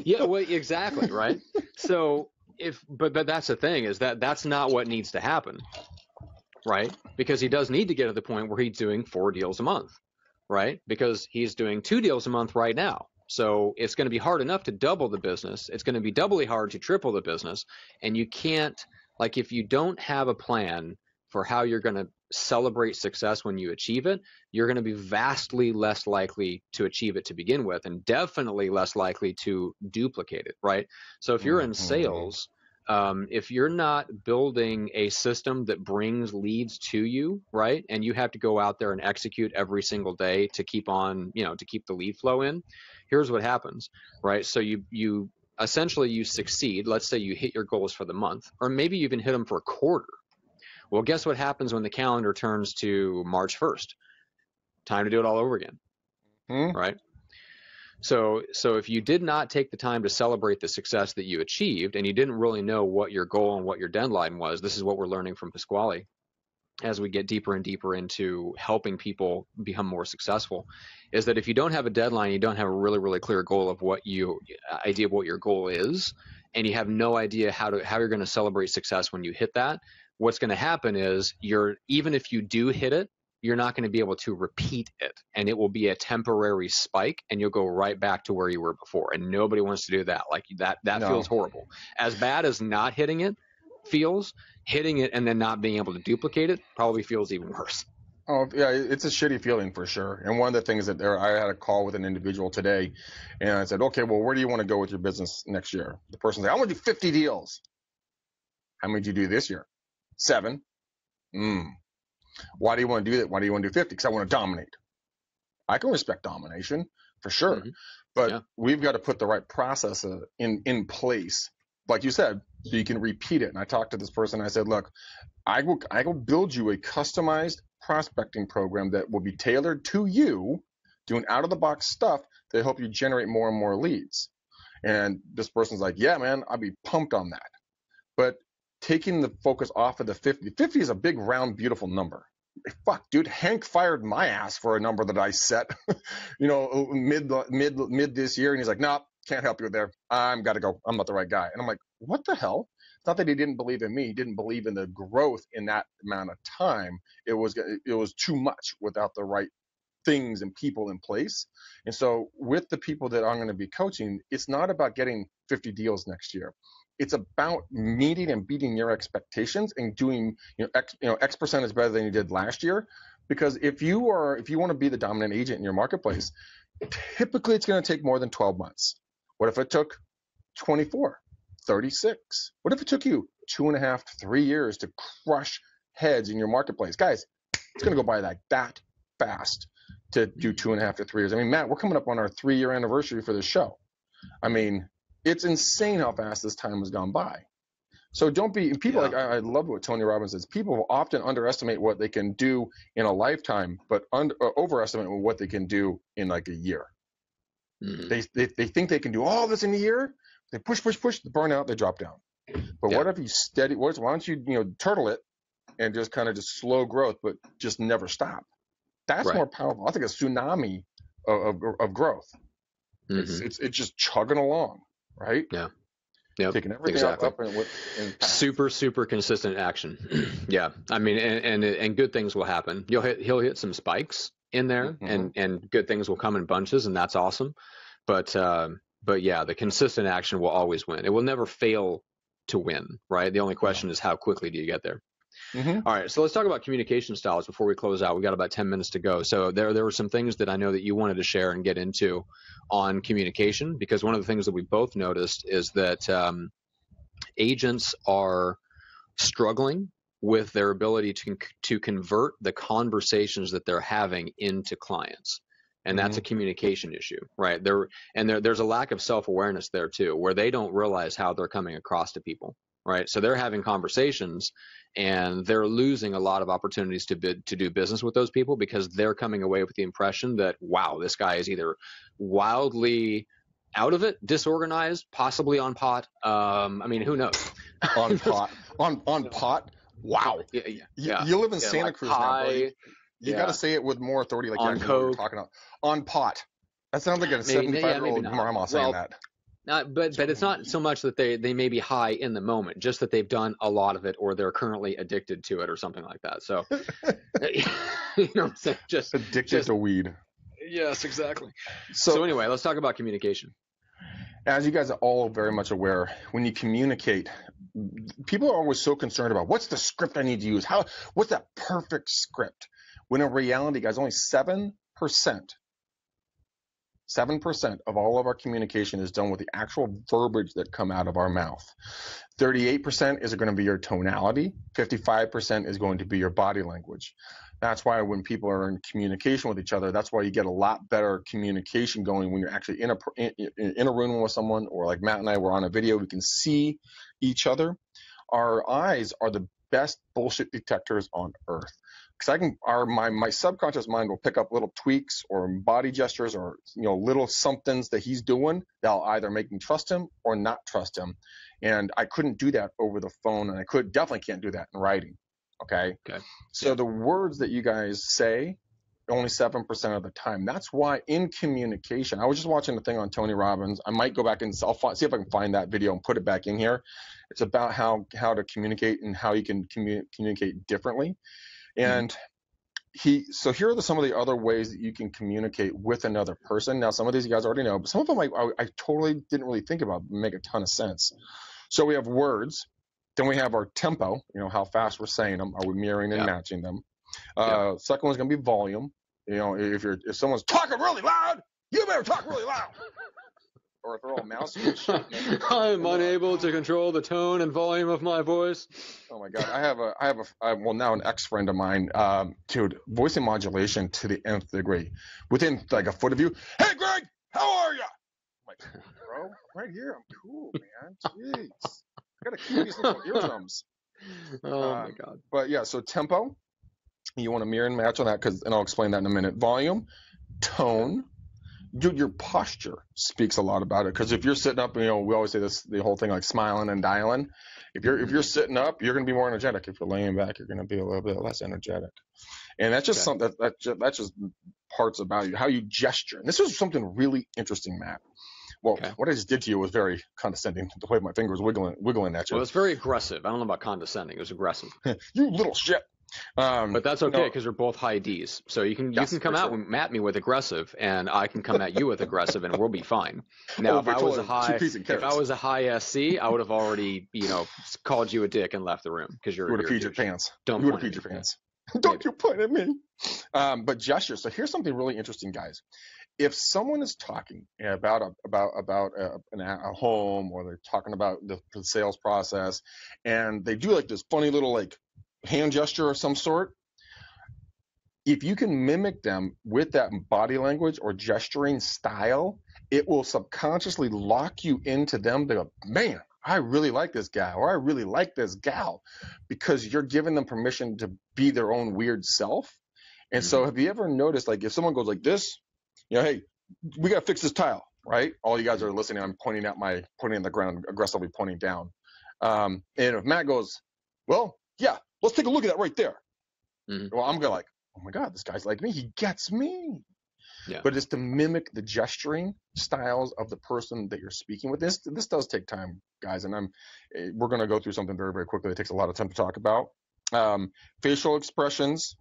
Yeah, well, exactly, right? So but that's the thing, is that's not what needs to happen, right? Because he does need to get to the point where he's doing 4 deals a month, right? Because he's doing 2 deals a month right now. So it's going to be hard enough to double the business. It's going to be doubly hard to triple the business. And you can't, like, if you don't have a plan for how you're going to celebrate success when you achieve it, you're going to be vastly less likely to achieve it to begin with, and definitely less likely to duplicate it, right? So if you're in sales, if you're not building a system that brings leads to you, right, and you have to go out there and execute every single day to keep on, to keep the lead flow in, here's what happens, right? So you essentially you succeed. Let's say you hit your goals for the month, or maybe you even hit them for a quarter. Well, guess what happens when the calendar turns to March 1st? Time to do it all over again, right? So if you did not take the time to celebrate the success that you achieved, and you didn't really know what your goal and what your deadline was, this is what we're learning from Pasquale as we get deeper and deeper into helping people become more successful, is that if you don't have a deadline, you don't have a really, really clear goal of idea of what your goal is, and you have no idea how you're going to celebrate success when you hit that, what's going to happen is even if you do hit it, you're not going to be able to repeat it, and it will be a temporary spike, and you'll go right back to where you were before, and nobody wants to do that. Like that no. Feels horrible. As bad as not hitting it feels, hitting it and then not being able to duplicate it probably feels even worse. Oh yeah, it's a shitty feeling for sure. And one of the things that I had a call with an individual today, and I said, okay, well, where do you want to go with your business next year? The person said, I want to do 50 deals. How many did you do this year? 7. Why do you want to do that? Why do you want to do 50? Because I want to dominate. I can respect domination for sure, but we've got to put the right process in place, like you said, so you can repeat it. And I talked to this person. I said, look, I will build you a customized prospecting program that will be tailored to you, doing out of the box stuff that help you generate more and more leads. And this person's like, yeah, man, I'd be pumped on that. But taking the focus off of the 50. 50 is a big, round, beautiful number. Fuck, dude, Hank fired my ass for a number that I set, mid this year. And he's like, no, can't help you there. I'm got to go. I'm not the right guy. And I'm like, what the hell? It's not that he didn't believe in me. He didn't believe in the growth in that amount of time. It was too much without the right things and people in place. And so with the people that I'm going to be coaching, it's not about getting 50 deals next year. It's about meeting and beating your expectations and doing, X percentage better than you did last year. Because if you want to be the dominant agent in your marketplace, typically it's going to take more than 12 months. What if it took 24, 36? What if it took you 2.5 to 3 years to crush heads in your marketplace? Guys, it's going to go by that fast to do 2.5 to 3 years. I mean, Matt, we're coming up on our 3-year anniversary for this show. I mean, it's insane how fast this time has gone by. So don't be people like I love what Tony Robbins says. People often underestimate what they can do in a lifetime, but overestimate what they can do in like a year. They think they can do all this in a year. They push, they burn out, they drop down. But what if you why don't you turtle it and just kind of just slow growth, but just never stop? That's more powerful. I think a tsunami of growth. It's just chugging along, right? Yeah. Taking everything up and super consistent action. Yeah. I mean, and good things will happen. He'll hit some spikes in there, and good things will come in bunches, and that's awesome. But yeah, the consistent action will always win. It will never fail to win, right? The only question is how quickly do you get there? All right, so let's talk about communication styles before we close out. We got about 10 minutes to go. So there were some things that I know that you wanted to share and get into on communication, because one of the things that we both noticed is that agents are struggling with their ability to convert the conversations that they're having into clients. And that's a communication issue, right? There's a lack of self-awareness there too, where they don't realize how they're coming across to people, right? So they're having conversations and they're losing a lot of opportunities to do business with those people, because they're coming away with the impression that, wow, this guy is either wildly out of it, disorganized, possibly on pot. I mean, who knows? On pot. On pot. Wow. Yeah. You live in Santa Cruz now, buddy. You got to say it with more authority, like on you're talking about. On pot. That sounds like a 75-year-old grandma saying that. But it's not so much that they may be high in the moment, just that they've done a lot of it, or they're currently addicted to it, or something like that. So, you know what I'm saying? Just addicted to weed. Yes, exactly. So anyway, let's talk about communication. As you guys are all very much aware, when you communicate, people are always so concerned about what's the script I need to use? What's that perfect script? When in reality, guys, only 7% 7% of all of our communication is done with the actual verbiage that come out of our mouth. 38% is going to be your tonality. 55% is going to be your body language. That's why when people are in communication with each other, that's why you get a lot better communication going when you're actually in a room with someone, or like Matt and I were on a video, we can see each other. Our eyes are the best bullshit detectors on earth. Because my subconscious mind will pick up little tweaks or body gestures or little somethings that he's doing that'll either make me trust him or not trust him. And I couldn't do that over the phone, and I definitely can't do that in writing. Okay. So the words that you guys say, only 7% of the time. That's why in communication, I was just watching the thing on Tony Robbins. I might go back and see if I can find that video and put it back in here. It's about how to communicate and how you can communicate differently. And so here are some of the other ways that you can communicate with another person. Now, some of these you guys already know, but some of them I totally didn't really think about, make a ton of sense. So we have words. Then we have our tempo, how fast we're saying them. Are we mirroring and matching them? Second one's going to be volume. If someone's talking really loud, you better talk really loud. Or if they're all mousy and shit. I'm unable to control the tone and volume of my voice. Oh my God. I have now an ex-friend of mine, dude, voice and modulation to the nth degree. Within like a foot of you, hey Greg, how are you? I'm like, bro, I'm right here. I'm cool, man. Jeez. I gotta keep these little eardrums. Oh my God. But yeah, so tempo, you want to mirror and match on that, and I'll explain that in a minute. Volume, tone, dude, your posture speaks a lot about it. Because if you're sitting up, we always say the whole thing like smiling and dialing. If you're sitting up, you're going to be more energetic. If you're laying back, you're going to be a little bit less energetic. And that's just something that's just parts about you, how you gesture. And this was something really interesting, Matt. Well, what I just did to you was very condescending. The way my fingers wiggling at you. Well, it's very aggressive. I don't know about condescending. It was aggressive. You little shit. But that's okay because we're both high D's. So you can come at me with aggressive, and I can come at you with aggressive, and we'll be fine. Now, if I was a high SC, I would have already called you a dick and left the room because you would have peed your pants. Don't you would have peed your pants. Don't you point at me. But gestures. So here's something really interesting, guys. If someone is talking about a home, or they're talking about the sales process, and they do like this funny little like hand gesture of some sort, if you can mimic them with that body language or gesturing style, it will subconsciously lock you into them to go, man, I really like this guy, or I really like this gal, because you're giving them permission to be their own weird self. And so have you ever noticed, like if someone goes like this, hey, we got to fix this tile, right? All you guys are listening, I'm pointing in the ground, aggressively pointing down. And if Matt goes, well, yeah, let's take a look at that right there. Well, I'm going to like, oh my God, this guy's like me. He gets me. Yeah. But it's to mimic the gesturing styles of the person that you're speaking with. This does take time, guys. And we're going to go through something very, very quickly. It takes a lot of time to talk about. Facial expressions,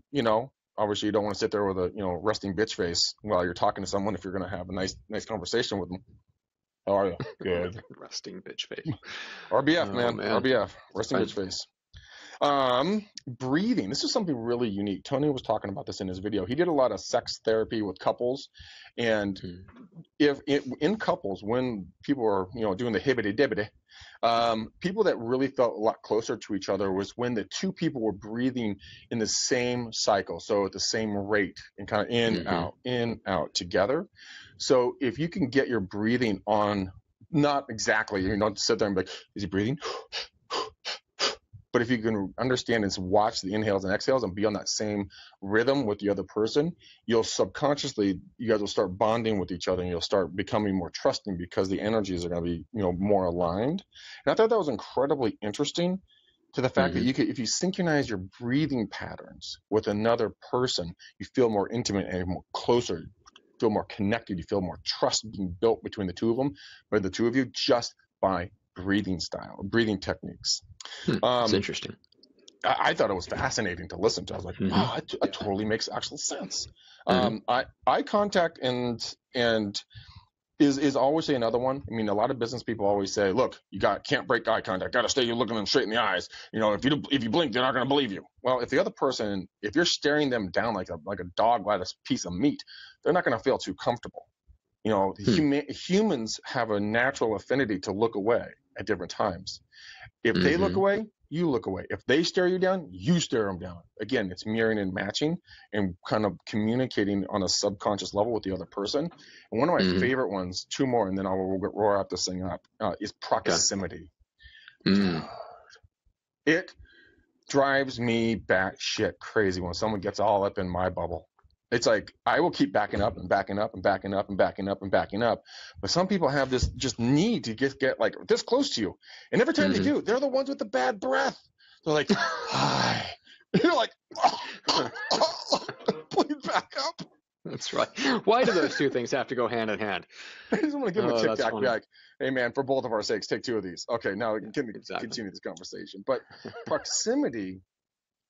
obviously you don't want to sit there with a, resting bitch face while you're talking to someone if you're going to have a nice conversation with them. How are you? Good. Resting bitch face. RBF, man. RBF. Resting bitch face. Breathing. This is something really unique. Tony was talking about this in his video. He did a lot of sex therapy with couples, and in couples, when people are doing the hibbity dibbity, people that really felt a lot closer to each other was when the two people were breathing in the same cycle, so at the same rate, and kind of in out together. So if you can get your breathing on, not exactly, sit there and be like, is he breathing? But if you can understand and watch the inhales and exhales and be on that same rhythm with the other person, you'll subconsciously, you guys will start bonding with each other, and you'll start becoming more trusting because the energies are going to be, more aligned. And I thought that was incredibly interesting, to the fact that you could, if you synchronize your breathing patterns with another person, you feel more intimate and more closer, feel more connected, you feel more trust being built between the two of you, just by breathing techniques. That's interesting. I thought it was fascinating to listen to. I was like, wow, it totally makes actual sense. Eye contact and is always another one. I mean, a lot of business people always say, look, can't break eye contact, got to stay looking them straight in the eyes. If you blink, they're not going to believe you. Well, if the other person, if you're staring them down like a dog by this piece of meat, they're not going to feel too comfortable. You know, humans have a natural affinity to look away at different times. If they look away, you look away. If they stare you down, you stare them down. Again, it's mirroring and matching and kind of communicating on a subconscious level with the other person. And one of my favorite ones, two more, and then we'll wrap this thing up, is proximity. It drives me batshit crazy when someone gets all up in my bubble. It's like I will keep backing up and backing up and backing up and backing up and backing up. But some people have this just need to get like this close to you. And every time they do, they're the ones with the bad breath. They're like, hi. You're like, please back up. That's right. Why do those two things have to go hand in hand? I just want to give them a tic tac back. Hey, man, for both of our sakes, take two of these. Okay, now we can continue this conversation. But proximity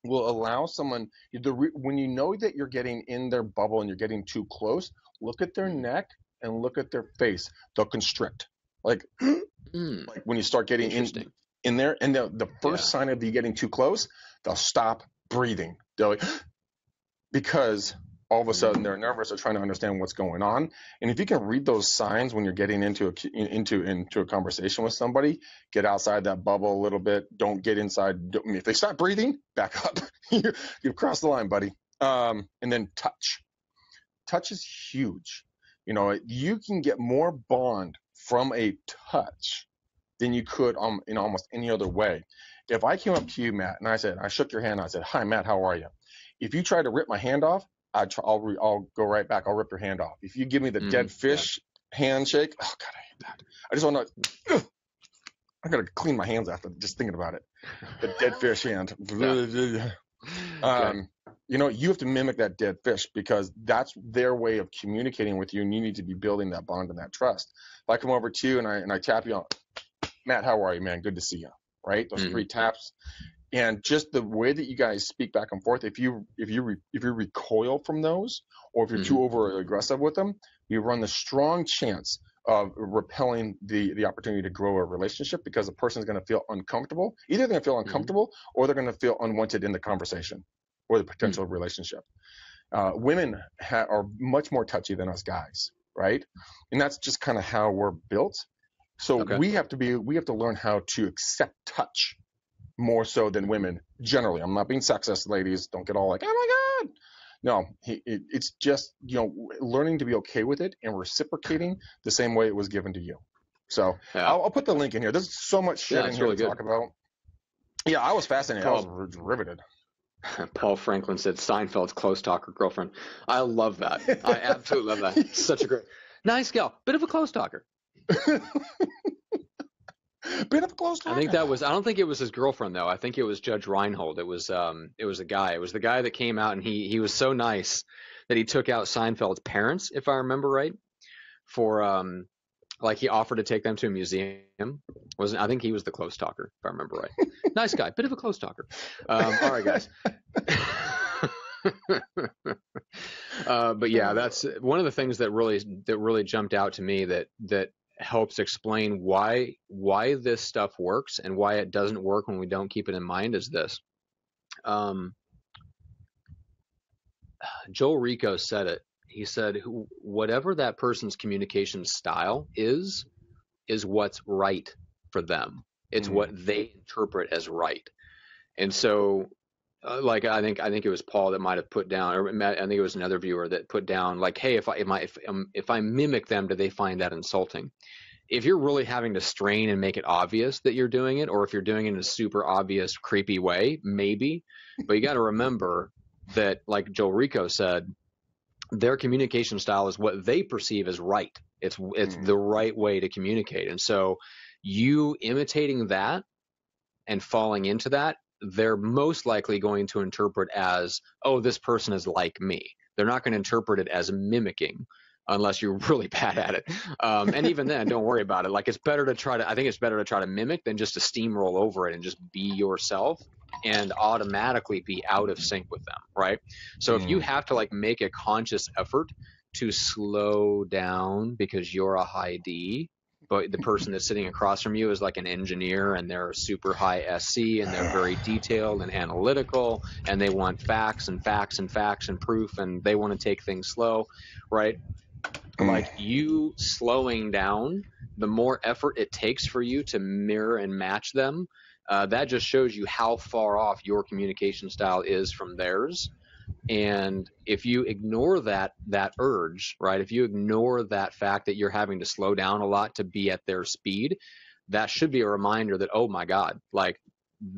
will allow someone, when you know that you're getting in their bubble and you're getting too close, look at their neck and look at their face. They'll constrict. Like when you start getting in there, and the first sign of you getting too close, they'll stop breathing. They're like, because all of a sudden they're nervous or trying to understand what's going on. And if you can read those signs when you're getting into a conversation with somebody, get outside that bubble a little bit. Don't get inside. If they stop breathing, back up. You've crossed the line, buddy. And then touch. Touch is huge. You know, you can get more bond from a touch than you could in almost any other way. If I came up to you, Matt, and I shook your hand, I said, hi, Matt, how are you? If you try to rip my hand off, I'll go right back. I'll rip your hand off. If you give me the dead fish handshake, oh God, I hate that. I just want to. I gotta clean my hands after just thinking about it. The dead fish hand. You know, you have to mimic that dead fish because that's their way of communicating with you, and you need to be building that bond and that trust. If I come over to you and I tap you on, Matt, how are you, man? Good to see you. Right? Those 3 taps. And just the way that you guys speak back and forth, if you recoil from those, or if you're too over aggressive with them, you run the strong chance of repelling the opportunity to grow a relationship because the person's going to feel uncomfortable. Either they're going to feel uncomfortable or they're going to feel unwanted in the conversation or the potential relationship. Women are much more touchy than us guys, right? And that's just kind of how we're built. So we have to learn how to accept touch more so than women generally. I'm not being sexist, ladies. Don't get all like, oh my God. No, it's just, you know, learning to be okay with it and reciprocating the same way it was given to you. So I'll put the link in here. There's so much shit in here to talk about. Yeah, I was fascinated. I was riveted. Paul Franklin said Seinfeld's close talker girlfriend. I love that. I absolutely love that. Such a great, nice gal, bit of a close talker. Bit of a close talker. I don't think it was his girlfriend though. I think it was Judge Reinhold. It was a guy. It was the guy that came out and he was so nice that he took out Seinfeld's parents, if I remember right, for like he offered to take them to a museum. I think he was the close talker, if I remember right. Nice guy, bit of a close talker. All right, guys. But yeah, that's one of the things that really jumped out to me that helps explain why this stuff works and why it doesn't work when we don't keep it in mind is this. Joel Rico said it. He said, whatever that person's communication style is what's right for them. It's what they interpret as right. And so, like I think it was Paul that might have put down, or I think it was another viewer that put down, like, hey, if I mimic them, do they find that insulting? If you're really having to strain and make it obvious that you're doing it, or if you're doing it in a super obvious, creepy way, maybe. But you got to remember that, like Joel Rico said, their communication style is what they perceive as right. It's the right way to communicate. And so you imitating that and falling into that, they're most likely going to interpret as, oh, this person is like me. They're not going to interpret it as mimicking unless you're really bad at it. And even then, don't worry about it. Like, I think it's better to try to mimic than just to steamroll over it and just be yourself and automatically be out of sync with them, right? So if you have to like make a conscious effort to slow down because you're a high D, but the person that's sitting across from you is like an engineer and they're super high SC and they're very detailed and analytical and they want facts and facts and facts and proof and they want to take things slow, right? like you slowing down, the more effort it takes for you to mirror and match them, that just shows you how far off your communication style is from theirs. And if you ignore that urge, right, if you ignore that fact that you're having to slow down a lot to be at their speed, that should be a reminder that, oh my God, like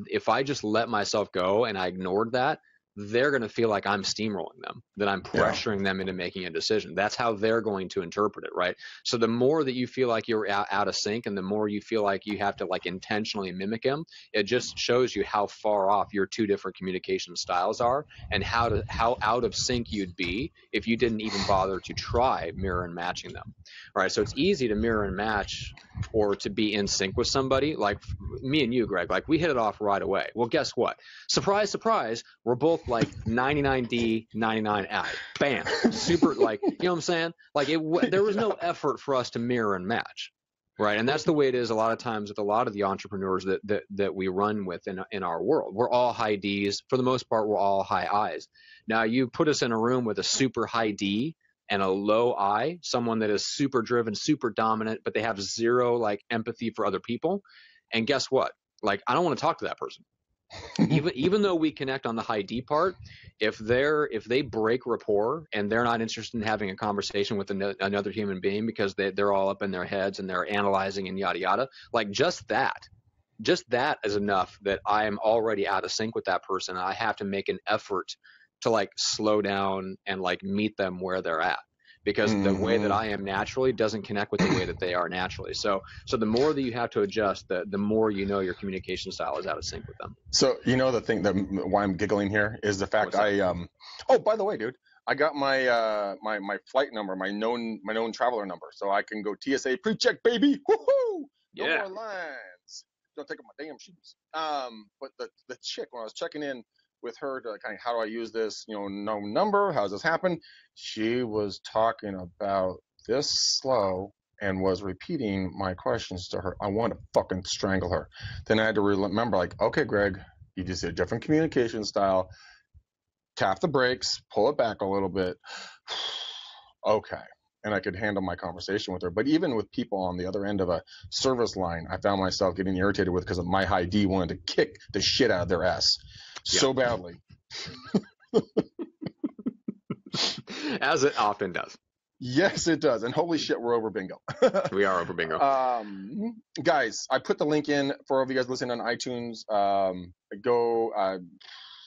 if I just let myself go and I ignored that, they're going to feel like I'm steamrolling them, that I'm pressuring them into making a decision. That's how they're going to interpret it, right? So the more that you feel like you're out of sync and the more you feel like you have to like intentionally mimic them, it just shows you how far off your two different communication styles are and how out of sync you'd be if you didn't even bother to try mirror and matching them, right? So it's easy to mirror and match or to be in sync with somebody. Like me and you, Greg, like we hit it off right away. Well, guess what? Surprise, surprise, we're both like 99D, 99I. Bam. Super, like, you know what I'm saying? Like there was no effort for us to mirror and match, right? And that's the way it is a lot of times with a lot of the entrepreneurs that we run with in our world. We're all high Ds. For the most part, we're all high Is. Now, you put us in a room with a super high D and a low I, someone that is super driven, super dominant, but they have zero like empathy for other people. And guess what? Like, I don't want to talk to that person. even though we connect on the high D part, if they break rapport and they're not interested in having a conversation with another human being because they're all up in their heads and they're analyzing and yada yada, like just that is enough that I am already out of sync with that person. I have to make an effort to like slow down and like meet them where they're at, because the way that I am naturally doesn't connect with the way that they are naturally. So the more that you have to adjust, the more you know your communication style is out of sync with them. So you know the thing that why I'm giggling here is the fact oh, by the way, dude, I got my my flight number, my known traveler number, so I can go TSA pre-check, baby. Woohoo! No more lines. Don't take off my damn shoes. But the chick, when I was checking in with her to kind of how do I use this, no number, how does this happen? She was talking about this slow and was repeating my questions to her. I want to fucking strangle her. Then I had to remember, like, okay, Greg, you just did a different communication style. Tap the brakes, pull it back a little bit. Okay. And I could handle my conversation with her. But even with people on the other end of a service line, I found myself getting irritated with because my high D wanted to kick the shit out of their ass so badly. As it often does. Yes, it does. And holy shit, we're over bingo. We are over bingo. Guys, I put the link in for all of you guys listening on iTunes.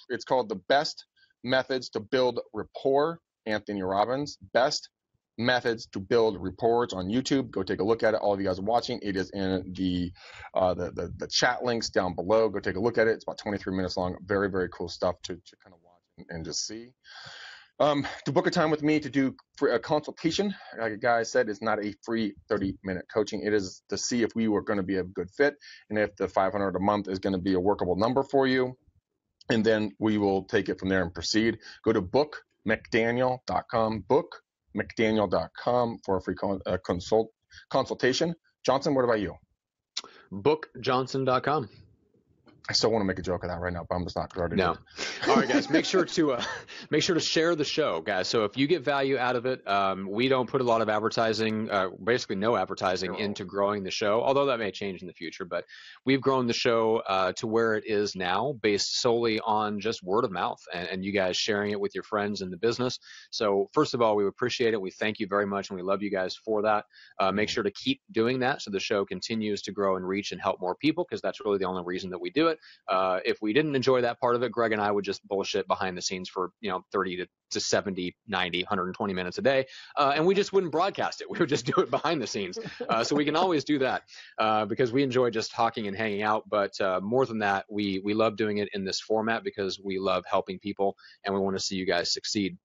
It's called The Best Methods to Build Rapport, Anthony Robbins. Best Methods to Build Rapports on YouTube. Go take a look at it. All of you guys are watching. It is in the chat links down below. Go take a look at it. It's about 23 minutes long. Very, very cool stuff to kind of watch and just see. To book a time with me to do a consultation, like a guy said, it's not a free 30-minute coaching. It is to see if we were going to be a good fit and if the $500 a month is going to be a workable number for you. And then we will take it from there and proceed. Go to bookmcdaniel.com, bookmcdaniel.com for a free consultation. Johnson, what about you? Bookjohnson.com. I still want to make a joke of that right now, but I'm just not going to. No. All right, guys, make sure to share the show, guys. So if you get value out of it, we don't put a lot of advertising, basically no advertising into growing the show, although that may change in the future. But we've grown the show to where it is now, based solely on just word of mouth and you guys sharing it with your friends in the business. So first of all, we appreciate it. We thank you very much, and we love you guys for that. Make sure to keep doing that so the show continues to grow and reach and help more people, because that's really the only reason that we do it. If we didn't enjoy that part of it, Greg and I would just bullshit behind the scenes for 30 to 70, 90, 120 minutes a day, and we just wouldn't broadcast it. We would just do it behind the scenes. So we can always do that because we enjoy just talking and hanging out. But more than that, we love doing it in this format because we love helping people and we want to see you guys succeed.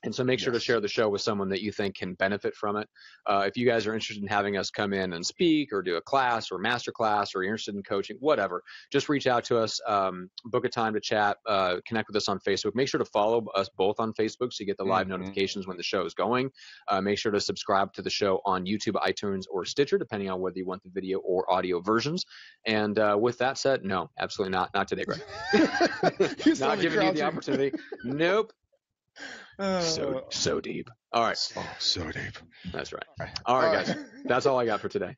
And so make sure to share the show with someone that you think can benefit from it. If you guys are interested in having us come in and speak or do a class or master class, or you're interested in coaching, whatever, just reach out to us, book a time to chat, connect with us on Facebook. Make sure to follow us both on Facebook so you get the live notifications when the show is going. Make sure to subscribe to the show on YouTube, iTunes, or Stitcher, depending on whether you want the video or audio versions. And with that said, no, absolutely not. Not today, Greg. Not giving you the opportunity. Nope. So deep. All right. So deep. That's right. All right, guys. That's all I got for today.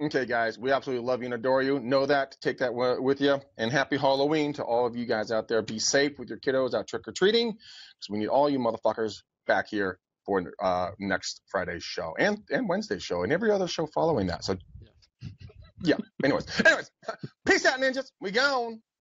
Okay, guys, we absolutely love you and adore you. Know that. Take that with you. And happy Halloween to all of you guys out there. Be safe with your kiddos out trick-or-treating, because we need all you motherfuckers back here for next Friday's show and Wednesday's show and every other show following that. So, yeah. Anyways, peace out, ninjas. We gone.